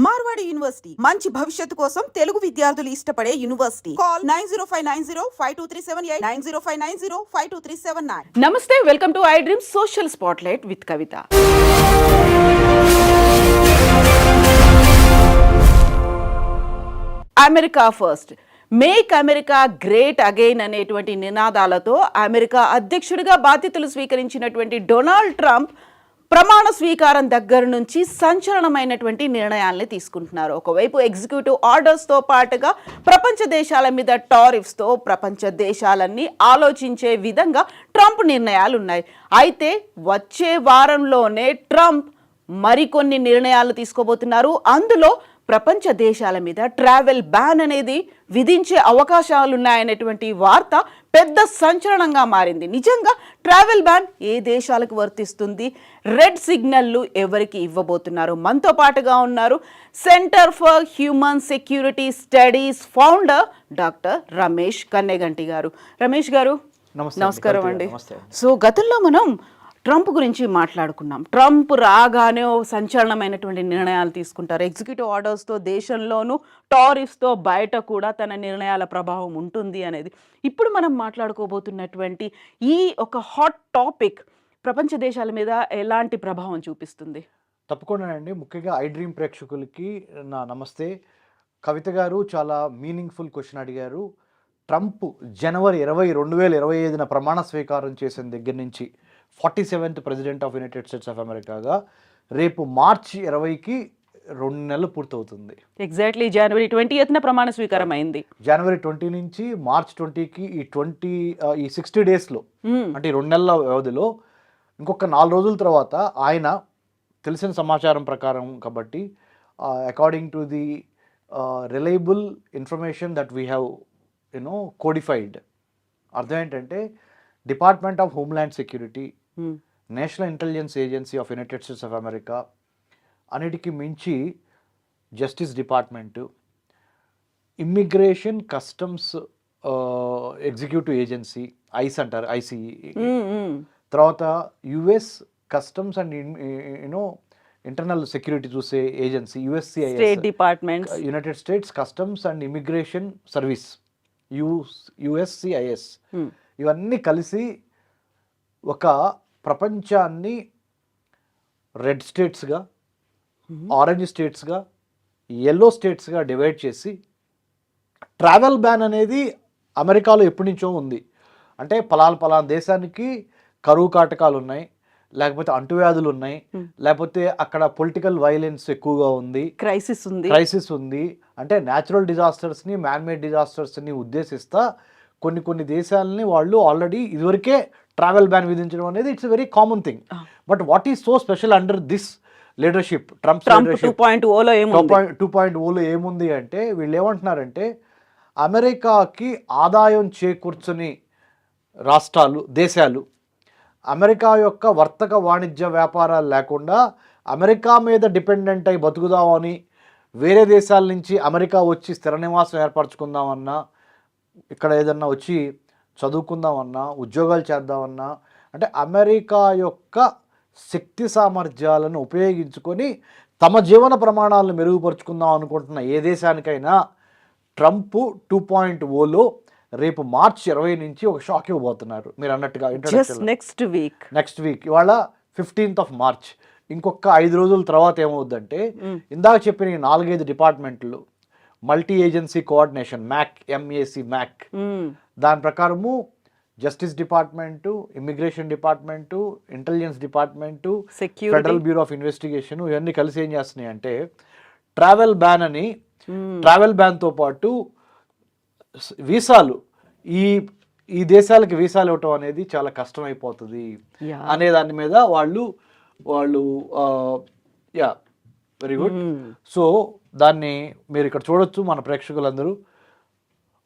Marwadi university మంచి భవిష్యత్తు కోసం తెలుగు విద్యార్థులు ఇష్టపడే యూనివర్సిటీ. కాల్ 9059052378 9059052379. నమస్తే, welcome to I dream social spotlight with Kavitha. America first, make America great again అనేటువంటి నినాదాలతో అమెరికా అధ్యక్షుడిగా బాధ్యతలు స్వీకరించినటువంటి డొనాల్డ్ ట్రంప్ ప్రమాణ స్వీకారం దగ్గర నుంచి సంచలనమైనటువంటి నిర్ణయాల్ని తీసుకుంటున్నారు. ఒకవైపు ఎగ్జిక్యూటివ్ ఆర్డర్స్తో పాటుగా ప్రపంచ దేశాల మీద టారిఫ్స్తో ప్రపంచ దేశాలన్నీ ఆలోచించే విధంగా ట్రంప్ నిర్ణయాలు ఉన్నాయి. అయితే వచ్చే వారంలోనే ట్రంప్ మరికొన్ని నిర్ణయాలు తీసుకోబోతున్నారు. అందులో ప్రపంచ దేశాల మీద ట్రావెల్ బ్యాన్ అనేది విధించే అవకాశాలు ఉన్నాయనేటువంటి వార్త పెద్ద సంచలనంగా మారింది. నిజంగా ట్రావెల్ బ్యాన్ ఏ దేశాలకు వర్తిస్తుంది, రెడ్ సిగ్నల్లు ఎవరికి ఇవ్వబోతున్నారు? మనతో పాటుగా ఉన్నారు centre for human security studies founder doctor Ramesh Kanneganti గారు. రమేష్ గారు నమస్కారం అండి. సో గతంలో మనం ట్రంప్ గురించి మాట్లాడుకున్నాం. ట్రంప్ రాగానే సంచలనమైనటువంటి నిర్ణయాలు తీసుకుంటారు. ఎగ్జిక్యూటివ్ ఆర్డర్స్తో దేశంలోనూ టారిఫ్స్తో బయట కూడా తన నిర్ణయాల ప్రభావం ఉంటుంది అనేది. ఇప్పుడు మనం మాట్లాడుకోబోతున్నటువంటి ఈ ఒక హాట్ టాపిక్ ప్రపంచ దేశాల మీద ఎలాంటి ప్రభావం చూపిస్తుంది? తప్పకుండా అండి. ముఖ్యంగా ఐ డ్రీమ్ ప్రేక్షకులకి నా నమస్తే. కవిత గారు చాలా మీనింగ్ఫుల్ క్వశ్చన్ అడిగారు. ట్రంప్ జనవరి 20, 2025 ప్రమాణ స్వీకారం చేసిన దగ్గర నుంచి 47th president of United States of అమెరికాగా రేపు మార్చి 20కి 2 నెలలు పూర్తవుతుంది. ఎగ్జాక్ట్లీ జనవరి 20న ప్రమాణ స్వీకారం అయింది. జనవరి 20 నుంచి మార్చ్ 20కి ఈ 60 డేస్లో అంటే 2 నెలల వ్యవధిలో ఇంకొక 4 రోజుల తర్వాత ఆయన తెలిసిన సమాచారం ప్రకారం కాబట్టి according to the reliable information that we have codified, అర్థం ఏంటంటే department of homeland security, national intelligence agency of United States of America, అన్నిటికీ మించి justice department, immigration customs executive agency ICE అంటారు, ఐసీఈ, తర్వాత US customs and internal security చూసే agency USCIS department, United States customs and immigration service USCIS, ఇవన్నీ కలిసి ఒక ప్రపంచాన్ని red స్టేట్స్గా, ఆరెంజ్ స్టేట్స్గా, ఎల్లో స్టేట్స్గా డివైడ్ చేసి ట్రావెల్ బ్యాన్ అనేది అమెరికాలో ఎప్పటి నుంచో ఉంది. అంటే పలానా దేశానికి కరువు కాటకాలు ఉన్నాయి, లేకపోతే అంటువ్యాధులు ఉన్నాయి, లేకపోతే అక్కడ పొలిటికల్ వైలెన్స్ ఎక్కువగా ఉంది, క్రైసిస్ ఉంది అంటే న్యాచురల్ డిజాస్టర్స్ని, మ్యాన్మేడ్ డిజాస్టర్స్ని ఉద్దేశిస్తా కొన్ని దేశాలని వాళ్ళు ఆల్రెడీ ఇదివరకే ట్రావెల్ బ్యాన్ విధించడం అనేది it's very common thing. But what is so special under this leadership, Trump 2.0లో ఏముంది అంటే వీళ్ళు ఏమంటున్నారంటే అమెరికాకి ఆదాయం చేకూర్చని రాష్ట్రాలు, దేశాలు, అమెరికా యొక్క వర్తక వాణిజ్య వ్యాపారాలు లేకుండా అమెరికా మీద డిపెండెంట్ అయి బతుకుదామని వేరే దేశాల నుంచి అమెరికా వచ్చి స్థిర నివాసం ఏర్పరచుకుందామన్నా, ఇక్కడ ఏదన్నా వచ్చి చదువుకుందామన్నా, ఉద్యోగాలు చేద్దామన్నా, అంటే అమెరికా యొక్క శక్తి సామర్థ్యాలను ఉపయోగించుకొని తమ జీవన ప్రమాణాలను మెరుగుపరుచుకుందాం అనుకుంటున్న ఏ దేశానికైనా ట్రంప్ 2.0లో రేపు మార్చి 20 నుంచి ఒక షాక్ ఇవ్వబోతున్నారు. మీరు అన్నట్టుగా నెక్స్ట్ వీక్ ఇవాళ 15th మార్చ్, ఇంకొక 5 రోజుల తర్వాత ఏమవుద్దంటే ఇందాక చెప్పిన 4-5 డిపార్ట్మెంట్లు మల్టీ ఏజెన్సీ కోఆర్డినేషన్ మ్యాక్, దాని ప్రకారము justice department, immigration department, intelligence department, federal bureau of investigation, ఇవన్నీ కలిసి ఏం చేస్తున్నాయి అంటే ట్రావెల్ బ్యాన్తో పాటు వీసాలు, ఈ దేశాలకి వీసాలు ఇవ్వటం అనేది చాలా కష్టమైపోతుంది అనే దాని మీద వాళ్ళు వెరీ గుడ్. సో దాన్ని మీరు ఇక్కడ చూడొచ్చు మన ప్రేక్షకులందరూ.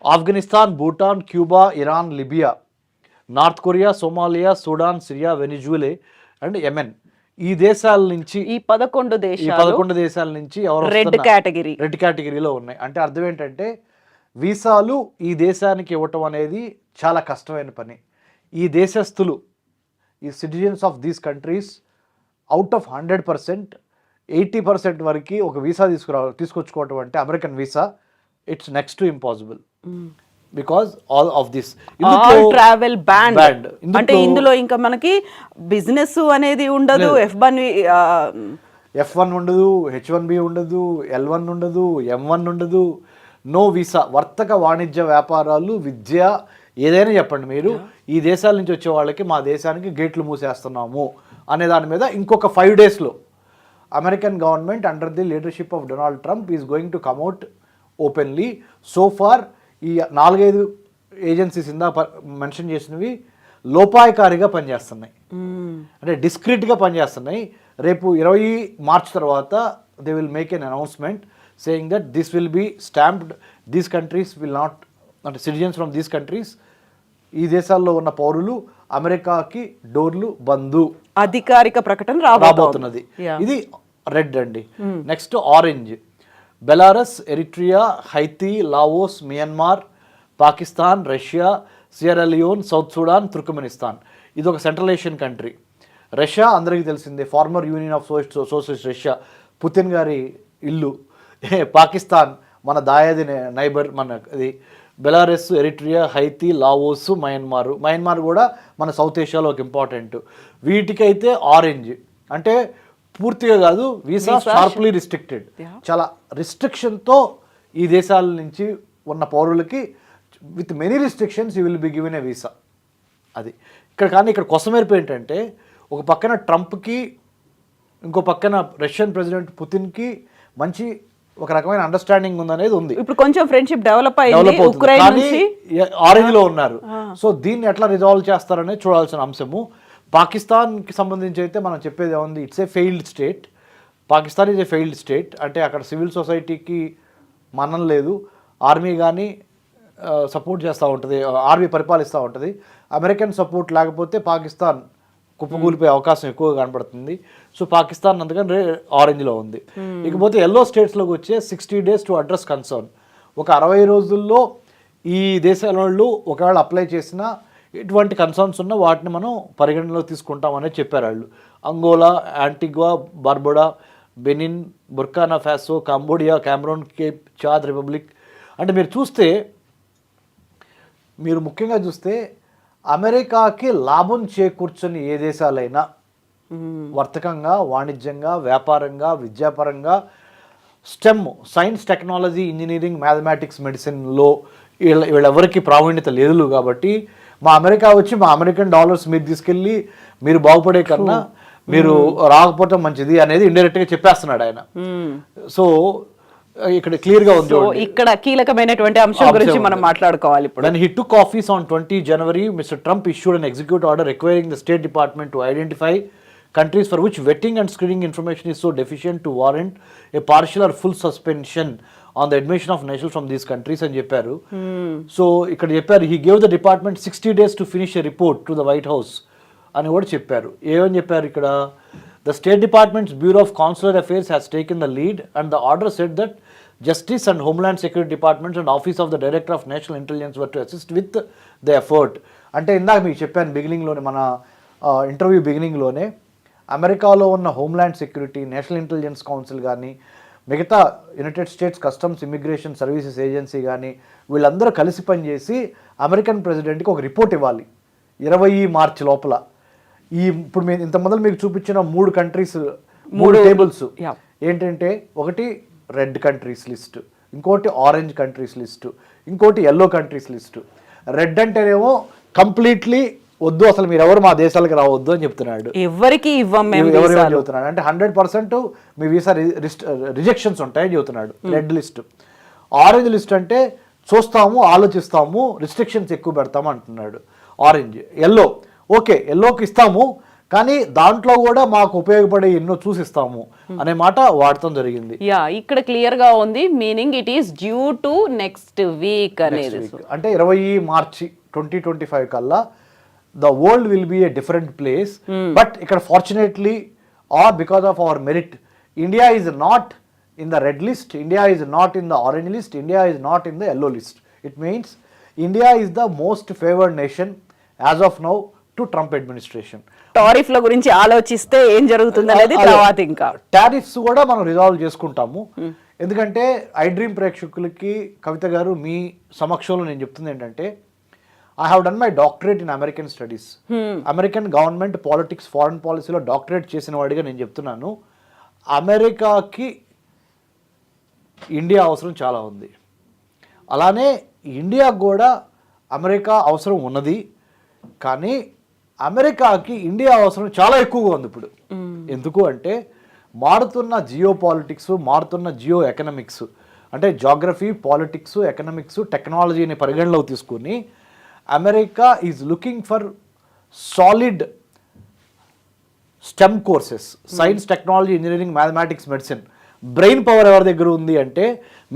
Afghanistan, Bhutan, Cuba, Iran, Libya, North Korea, Somalia, Sudan, Syria, Venezuela and Yemen, ఈ దేశాల నుంచి ఈ 11 దేశాల నుంచి ఎవరు రెడ్ కేటగిరీలో ఉన్నాయి. అంటే అర్థం ఏంటంటే వీసాలు ఈ దేశానికి ఇవ్వటం అనేది చాలా కష్టమైన పని. ఈ దేశస్థులు, ఈ citizens of these countries out of 100% 80% వరకు ఒక వీసా తీసుకొచ్చుకోవటం అంటే American visa it's next to impossible because all of this all travel band అంటే ఇందులో ఇంకా మనకి బిజినెస్ అనేది ఉండదు, F1 ఉండదు, H1B ఉండదు, L1 ఉండదు, M1 ఉండదు, నో వీసా. వర్తక వాణిజ్య వ్యాపారాలు, విద్య, ఏదైనా చెప్పండి మీరు, ఈ దేశాల నుంచి వచ్చే వాళ్ళకి మా దేశానికి గేట్లు మూసేస్తున్నాము అనే దాని మీద ఇంకొక 5 daysలో American government under the leadership of Donald Trump is going to come out openly. So far ఈ 4-5 ఏజెన్సీస్ ఇందా మెన్షన్ చేసినవి లోపాయకారిగా పనిచేస్తున్నాయి, అంటే డిస్క్రీట్గా పనిచేస్తున్నాయి. రేపు 20 March తర్వాత they will make an announcement saying that this will be stamped, these countries will not, అంటే citizens from these countries, ఈ దేశాల్లో ఉన్న పౌరులు అమెరికాకి డోర్లు బందు, అధికారిక ప్రకటన రాబోతున్నది. ఇది రెడ్ అండి. Next orange, Belarus, Eritrea, Haiti, Laos, Myanmar, Pakistan, Russia, Sierra Leone, South Sudan, Turkmenistan. ఇది ఒక సెంట్రల్ ఏషియన్ కంట్రీ. రష్యా అందరికీ తెలిసిందే, former union of socialist Russia, Putin గారి ఇల్లు. పాకిస్తాన్ మన దాయాది నైబర్, మనది. Belarus, Eritrea, Haiti, Laos, Myanmar కూడా మన సౌత్ ఏషియాలో ఒక ఇంపార్టెంట్. వీటికైతే ఆరెంజ్, అంటే పూర్తిగా కాదు, వీసా షార్ప్లీ రిస్ట్రిక్టెడ్, చాలా రిస్ట్రిక్షన్తో ఈ దేశాల నుంచి ఉన్న పౌరులకి with many restrictions you will be given a visa. అది ఇక్కడ. కానీ ఇక్కడ కొసమెరుపు ఏంటంటే, ఒక పక్కన ట్రంప్కి, ఇంకో పక్కన రష్యన్ ప్రెసిడెంట్ పుతిన్కి మంచి ఒక రకమైన అండర్స్టాండింగ్ ఉందనేది ఉంది. ఇప్పుడు కొంచెం ఫ్రెండ్షిప్ డెవలప్ అయింది, ఆరెంజ్ లో ఉన్నారు. సో దీన్ని ఎట్లా రిజాల్వ్ చేస్తారనేది చూడాల్సిన అంశము. పాకిస్తాన్కి సంబంధించి అయితే మనం చెప్పేది ఏముంది, it's a failed state. Pakistan is a failed state, అంటే అక్కడ సివిల్ సొసైటీకి మనం లేదు, ఆర్మీ కానీ సపోర్ట్ చేస్తూ ఉంటుంది, ఆర్మీ పరిపాలిస్తూ ఉంటుంది. అమెరికన్ సపోర్ట్ లేకపోతే పాకిస్తాన్ కుప్పకూలిపోయే అవకాశం ఎక్కువగా కనబడుతుంది. సో పాకిస్తాన్ అందుకని ఆరెంజ్లో ఉంది. ఇకపోతే ఎల్లో స్టేట్స్లోకి వచ్చే 60 days టు అడ్రస్ కన్సర్న్. ఒక 60 రోజుల్లో ఈ దేశాల వాళ్ళు ఒకవేళ అప్లై చేసినా ఎటువంటి కన్సర్న్స్ ఉన్నా వాటిని మనం పరిగణనలో తీసుకుంటామనేది చెప్పారు వాళ్ళు. Angola, Antigua, Barbuda, Benin, Burkina Faso, Cambodia, Cameron, Cape Chad republic. అంటే మీరు ముఖ్యంగా చూస్తే అమెరికాకి లాభం చేకూర్చని ఏ దేశాలైనా వర్తకంగా, వాణిజ్యంగా, వ్యాపారంగా, విద్యాపరంగా, STEM, science, technology, engineering, mathematics, మెడిసిన్లో వీళ్ళెవరికి ప్రావీణ్యత లేదు. కాబట్టి మా అమెరికా వచ్చి మా అమెరికన్ డాలర్స్ మీరు తీసుకెళ్ళి మీరు బాగుపడే కన్నా మీరు రాకపోవటం మంచిది అనేది ఇండైరెక్ట్గా చెప్పేస్తున్నాడు ఆయన. సో ఇక్కడ క్లియర్ గా ఉంది. ఇక్కడ కీలకమైనటువంటి అంశం గురించి మనం మాట్లాడుకోవాలి ఇప్పుడు. When he took office on 20 January, Mr. Trump issued an executive order requiring the State Department to identify countries for which vetting and screening information is so deficient to warrant a partial or full suspension on the admission of nationals from these countries అని చెప్పారు. So ఇక్కడ చెప్పారు, he gave the department 60 days to finish a report to the White House అని కూడా చెప్పారు. ఏమని చెప్పారు ఇక్కడ, the State Department's Bureau of Consular Affairs has taken the lead and the order said that Justice and Homeland Security Departments and Office of the Director of National Intelligence were to assist with the effort. అంటే ఇందాక మీకు చెప్పాను బిగినింగ్లోనే, మన interview బిగినింగ్లోనే, అమెరికాలో ఉన్న homeland security, national intelligence council కానీ, మిగతా United States customs immigration services agency కానీ, వీళ్ళందరూ కలిసి పనిచేసి అమెరికన్ ప్రెసిడెంట్కి ఒక రిపోర్ట్ ఇవ్వాలి 20 March లోపల. ఇప్పుడు మేము ఇంత మొదలు మీకు చూపించిన 3 కంట్రీస్, 3 టేబుల్స్ ఏంటంటే, ఒకటి రెడ్ కంట్రీస్ లిస్ట్, ఇంకోటి ఆరెంజ్ కంట్రీస్ లిస్టు, ఇంకోటి ఎల్లో కంట్రీస్ లిస్టు. రెడ్ అంటేనేమో కంప్లీట్లీ వద్దు, అసలు మీరు ఎవరు మా దేశాలకు రావద్దు అని చెప్తున్నాడు, ఎవరికి చెబుతున్నాడు. అంటే 100% మీ వీసా రిజెక్షన్స్ ఉంటాయని చెబుతున్నాడు రెడ్ లిస్ట్. ఆరెంజ్ లిస్ట్ అంటే చూస్తాము, ఆలోచిస్తాము, రిస్ట్రిక్షన్స్ ఎక్కువ పెడతాము అంటున్నాడు ఆరెంజ్. ఎల్లో ఓకే, ఎల్లోకి ఇస్తాము కానీ దాంట్లో కూడా మాకు ఉపయోగపడే ఎన్నో చూసిస్తాము అనే మాట వాడటం జరిగింది. ఇక్కడ క్లియర్ గా ఉంది, meaning it is due to next week అనేది. అంటే 20 March 2025 కల్లా the world will be a different place. But ikkada fortunately or because of our merit, India is not in the red list, India is not in the orange list, India is not in the yellow list. It means India is the most favored nation as of now to Trump administration. టారిఫ్ల గురించి ఆలోచిస్తే ఏం జరుగుతుంది అనేది తర్వాత ఇంకా tariffs కూడా మనం resolve చేసుకుంటాము. ఎందుకంటే ఐ డ్రీమ్ ప్రేక్షకులకి కవిత గారు మీ సమక్షంలో నేను చెప్తుంది ఏంటంటే, I have done my doctorate in American studies. American government politics foreign పాలసీలో డాక్టరేట్ చేసిన వాడిగా నేను చెప్తున్నాను, అమెరికాకి ఇండియా అవసరం చాలా ఉంది. అలానే ఇండియా కూడా అమెరికా అవసరం ఉన్నది. కానీ అమెరికాకి ఇండియా అవసరం చాలా ఎక్కువగా ఉంది ఇప్పుడు. ఎందుకు అంటే మారుతున్న జియో పాలిటిక్స్, మారుతున్న జియో ఎకనామిక్స్, అంటే జాగ్రఫీ, పాలిటిక్స్, ఎకనామిక్స్, టెక్నాలజీని పరిగణలోకి తీసుకుని America is looking for solid stem courses, science, technology, engineering, mathematics, medicine. Brain power ఎవరి దగ్గర ఉంది అంటే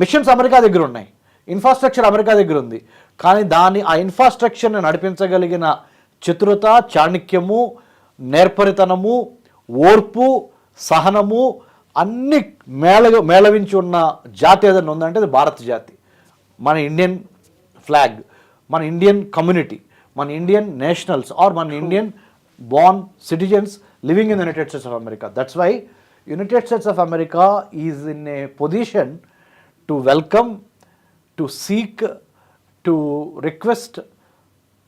మిషన్స్ అమెరికా దగ్గర ఉన్నాయి, ఇన్ఫ్రాస్ట్రక్చర్ అమెరికా దగ్గర ఉంది. కానీ ఆ ఇన్ఫ్రాస్ట్రక్చర్ని నడిపించగలిగిన చతురత, చాణక్యము, నేర్పరితనము, ఓర్పు, సహనము అన్ని మేళవించి ఉన్న జాతి ఏదైనా ఉందంటే అది భారత జాతి. మన ఇండియన్ ఫ్లాగ్, మన ఇండియన్ కమ్యూనిటీ, మన ఇండియన్ నేషనల్స్ ఆర్ మన Indian born citizens living in the United States of America. That's why United States of America is in a position to welcome, to seek, to request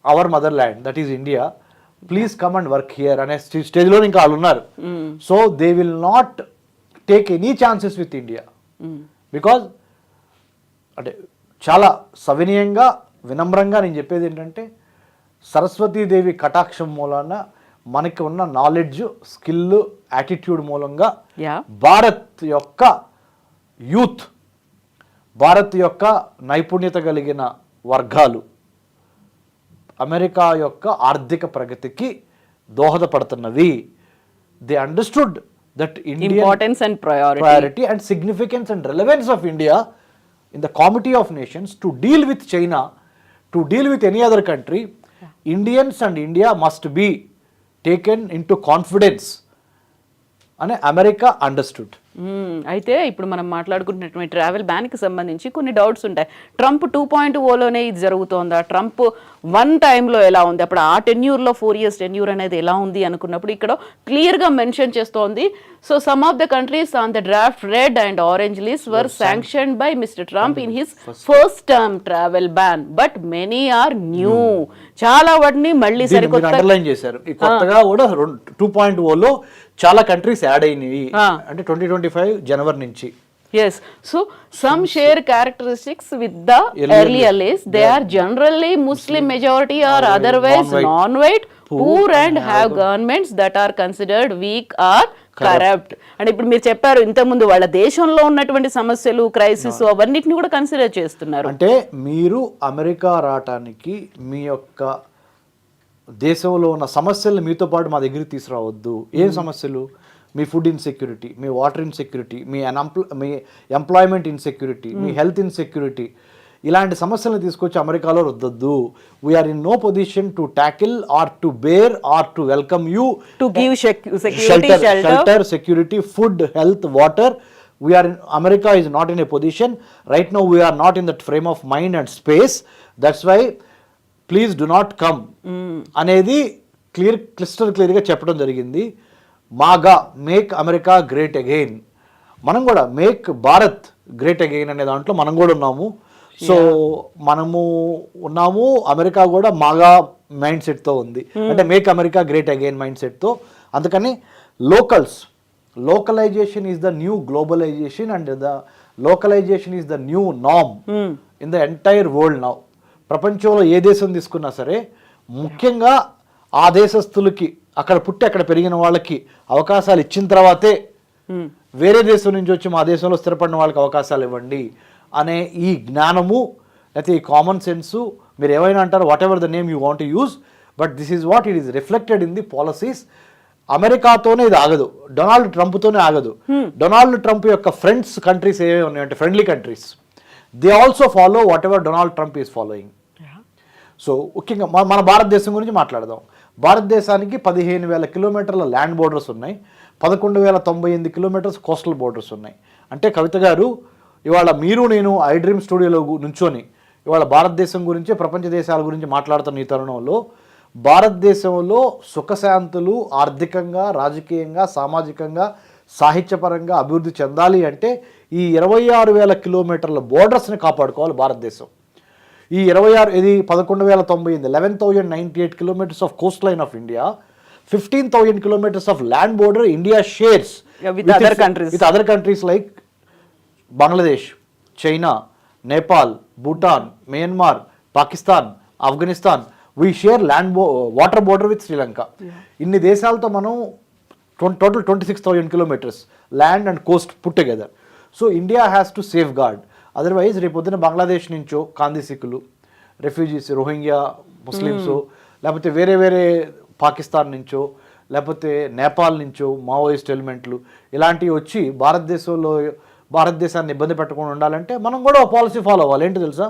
our motherland, that is India, please come and work here. అనే స్టేజ్లో ఇంకా వాళ్ళు ఉన్నారు. So they will not take any chances with India because అంటే చాలా సవినయంగా వినమ్రంగా నేను చెప్పేది ఏంటంటే, సరస్వతీదేవి కటాక్షం మూలాన మనకి ఉన్న నాలెడ్జ్, స్కిల్, యాటిట్యూడ్ మూలంగా భారత్ యొక్క యూత్, భారత్ యొక్క నైపుణ్యత కలిగిన వర్గాలు అమెరికా యొక్క ఆర్థిక ప్రగతికి దోహదపడుతున్నవి. They understood that importance and priority and significance and relevance of India in the committee of nations to deal with China, to deal with any other country. Indians and India must be taken into confidence అని America understood. అయితే ఇప్పుడు మనం మాట్లాడుకుంటున్నటువంటి travel బ్యాన్కి సంబంధించి కొన్ని doubts ఉంటాయి. Trump 2.0లోనే ఇది జరుగుతోందా, Trump 1 టైంలో ఎలా ఉంది, అప్పుడు ఆ టెన్యూర్లో 4 years టెన్యూర్ అనేది ఎలా ఉంది అనుకున్నప్పుడు ఇక్కడ క్లియర్గా మెన్షన్ చేస్తోంది. So some of the countries on the draft red and orange list were sanctioned by Mr Trump in his first term travel ban, but many are new. చాలా వాటిని మళ్ళీ సరికొత్త అండర్లైన్ చేశారు. కొత్తగా కూడా 2.0లో చాలా కంట్రీస్ యాడ్ అయినాయి, అంటే 2025 జనవరి నుంచి. Yes, so some share characteristics with the earlier list. They are generally Muslim majority or otherwise non-white, poor and have governments that are considered weak or corrupt. And ఇప్పుడు మీరు చెప్పారు ఇంతకుముందు వాళ్ళ దేశంలో ఉన్నటువంటి సమస్యలు, క్రైసిస్ అవన్నిటిని కూడా కన్సిడర్ చేస్తున్నారు. అంటే మీరు అమెరికా రావటానికి మీ యొక్క దేశంలో ఉన్న సమస్యలు మీతో పాటు మా దగ్గరికి తీసుకురావద్దు. ఏం సమస్యలు? మీ ఫుడ్ ఇన్సెక్యూరిటీ, మీ వాటర్ ఇన్సెక్యూరిటీ, మీ ఎంప్లాయ్మెంట్ ఇన్సెక్యూరిటీ, మీ హెల్త్ ఇన్సెక్యూరిటీ, ఇలాంటి సమస్యలను తీసుకొచ్చి అమెరికాలో రుద్దద్దు. We're in no position to tackle or to bear or to welcome you, to give shelter, security, food, health, water. America is not in a position right now. We are not in that frame of mind and space. That's why please do not come అనేది క్లియర్గా చెప్పడం జరిగింది. మాగా make America great again, మనం కూడా make Bharat great again అనే దాంట్లో మనం కూడా ఉన్నాము. సో మనము ఉన్నాము, అమెరికా కూడా మాగా మైండ్ సెట్తో ఉంది, అంటే make America great again mind సెట్తో. అందుకని localization is the new globalization and the localization is the new norm in the entire world now. ప్రపంచంలో ఏ దేశం తీసుకున్నా సరే ముఖ్యంగా ఆ దేశస్తులకి, అక్కడ పుట్టి అక్కడ పెరిగిన వాళ్ళకి అవకాశాలు ఇచ్చిన తర్వాతే వేరే దేశం నుంచి వచ్చి మా దేశంలో స్థిరపడిన వాళ్ళకి అవకాశాలు ఇవ్వండి అనే ఈ జ్ఞానము, లేకపోతే ఈ కామన్ సెన్సు, మీరు ఏమైనా అంటారు, whatever the name you want to use, but this is what it is reflected in the policies. అమెరికాతోనే ఇది ఆగదు, డొనాల్డ్ ట్రంప్తోనే ఆగదు. డొనాల్డ్ ట్రంప్ యొక్క ఫ్రెండ్స్ కంట్రీస్ ఏవే ఉన్నాయంటే friendly countries, they also follow whatever Donald Trump is following. So ముఖ్యంగా మన భారతదేశం గురించి మాట్లాడదాం. భారతదేశానికి 15,000 కిలోమీటర్ల ల్యాండ్ బోర్డర్స్ ఉన్నాయి, 11,098 కిలోమీటర్స్ కోస్టల్ బోర్డర్స్ ఉన్నాయి. అంటే కవిత గారు, ఇవాళ మీరు నేను ఐ డ్రీమ్ స్టూడియోలో నుంచొని ఇవాళ భారతదేశం గురించి, ప్రపంచ దేశాల గురించి మాట్లాడుతున్న ఈ తరుణంలో భారతదేశంలో సుఖశాంతులు ఆర్థికంగా, రాజకీయంగా, సామాజికంగా, సాహిత్యపరంగా అభివృద్ధి చెందాలి అంటే ఈ 26,000 కిలోమీటర్ల బోర్డర్స్ని కాపాడుకోవాలి భారతదేశం. ఈ 11,098 11,098 kilometres of Coast line of India, 15,000 kilometres of land border India shares with other countries like Bangladesh, China, Nepal, Bhutan, Myanmar, Pakistan, Afghanistan. We share water border with Sri Lanka. ఇన్ని దేశాలతో మనం total 26,000 kilometres land and coast put together. So India has to safeguard. Otherwise రేపొద్దున బంగ్లాదేశ్ నుంచో కాందిసిక్కులు, refugees, Rohingya Muslims, లేకపోతే వేరే వేరే పాకిస్తాన్ నుంచో, లేకపోతే నేపాల్ నుంచో మావోయిస్ట్ ఎలిమెంట్లు ఇలాంటివి వచ్చి భారతదేశాన్ని ఇబ్బంది పెట్టకుండా ఉండాలంటే మనం కూడా ఒక పాలసీ ఫాలో అవ్వాలి. ఏంటి తెలుసా?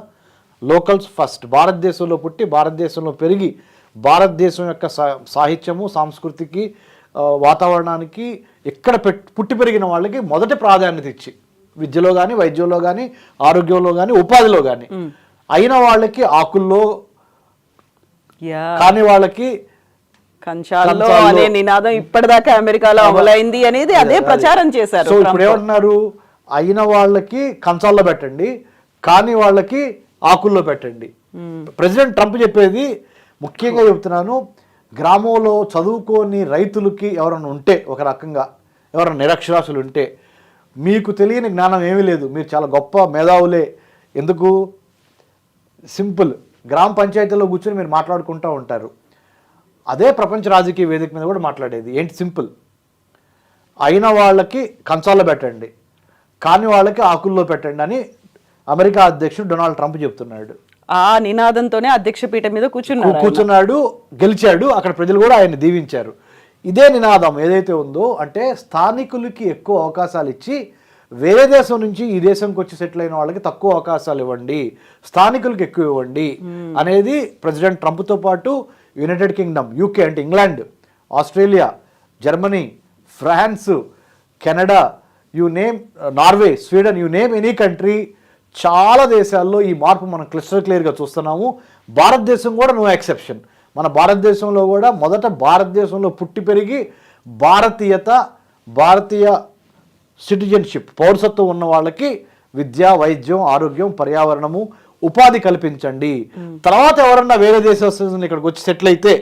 Locals first. భారతదేశంలో పుట్టి భారతదేశంలో పెరిగి భారతదేశం యొక్క సాహిత్యము, సంస్కృతికి, వాతావరణానికి ఇక్కడ పుట్టి పెరిగిన వాళ్ళకి మొదటి ప్రాధాన్యత ఇచ్చి విద్యలో కానీ, వైద్యంలో కానీ, ఆరోగ్యంలో కానీ, ఉపాధిలో కానీ అయిన వాళ్ళకి ఆకుల్లో, కాని వాళ్ళకి కంచాల్లో అనే నినాదం ఇప్పటిదాకా అమెరికాలో అమలైంది అనేది అదే ప్రచారం చేశారు. సో ఇప్పుడు ఏమంటున్నారు? అయిన వాళ్ళకి కంచాల్లో పెట్టండి, కాని వాళ్ళకి ఆకుల్లో పెట్టండి. ప్రెసిడెంట్ ట్రంప్ చెప్పేది ముఖ్యంగా చెప్తున్నాను, గ్రామంలో చదువుకోని రైతులకి ఎవరైనా ఉంటే, ఒక రకంగా ఎవరైనా నిరక్షరాస్యులు ఉంటే, మీకు తెలియని జ్ఞానం ఏమీ లేదు, మీరు చాలా గొప్ప మేధావులే. ఎందుకు? సింపుల్, గ్రామ పంచాయతీలో కూర్చొని మీరు మాట్లాడుకుంటూ ఉంటారు. అదే ప్రపంచ రాజకీయ వేదిక మీద కూడా మాట్లాడేది. ఏంటి? సింపుల్, అయిన వాళ్ళకి కంచాల్లో పెట్టండి, కాని వాళ్ళకి ఆకుల్లో పెట్టండి అని అమెరికా అధ్యక్షుడు డొనాల్డ్ ట్రంప్ చెప్తున్నాడు. ఆ నినాదంతోనే అధ్యక్ష పీఠం మీద కూర్చున్నాడు, గెలిచాడు. అక్కడ ప్రజలు కూడా ఆయన దీవించారు. ఇదే నినాదం ఏదైతే ఉందో, అంటే స్థానికులకి ఎక్కువ అవకాశాలు ఇచ్చి వేరే దేశం నుంచి ఈ దేశంకి వచ్చి సెటిల్ అయిన వాళ్ళకి తక్కువ అవకాశాలు ఇవ్వండి, స్థానికులకి ఎక్కువ ఇవ్వండి అనేది ప్రెసిడెంట్ ట్రంప్తో పాటు యునైటెడ్ కింగ్డమ్, యూకే అంటే England, Australia, Germany, France, Canada, you name, Norway, Sweden, you name any country, చాలా దేశాల్లో ఈ మార్పు మనం క్లియర్గా చూస్తున్నాము. భారతదేశం కూడా నో ఎక్సెప్షన్. మన భారతదేశంలో కూడా మొదట భారతదేశంలో పుట్టి పెరిగి భారతీయ సిటిజన్షిప్, పౌరసత్వం ఉన్న వాళ్ళకి విద్య, వైద్యం, ఆరోగ్యం, పర్యావరణము, ఉపాధి కల్పించండి. తర్వాత ఎవరన్నా వేరే దేశస్తులు ఇక్కడికి వచ్చి సెటిల్ అయితే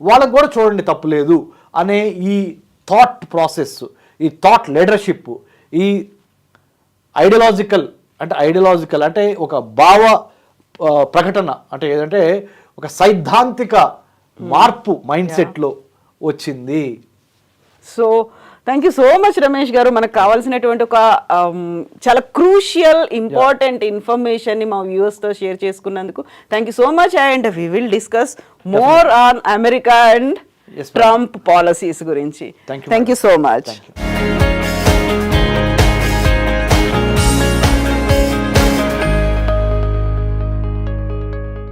వాళ్ళకి కూడా చూడండి, తప్పులేదు అనే ఈ థాట్ ప్రాసెస్, ఈ థాట్ లీడర్షిప్, ఈ ఐడియాలజికల్ అంటే ఒక భావ ప్రకటన, అంటే ఏదంటే ఒక సైద్ధాంతిక మార్పు మైండ్ సెట్లో వచ్చింది. So thank you so much Ramesh గారు. మనకు కావాల్సినటువంటి ఒక చాలా క్రూషియల్ ఇంపార్టెంట్ ఇన్ఫర్మేషన్ ని మా వ్యూవర్స్ తో షేర్ చేసుకున్నందుకు thank you so much. And we will discuss more on America and Trump policies గురించి. Thank you so much.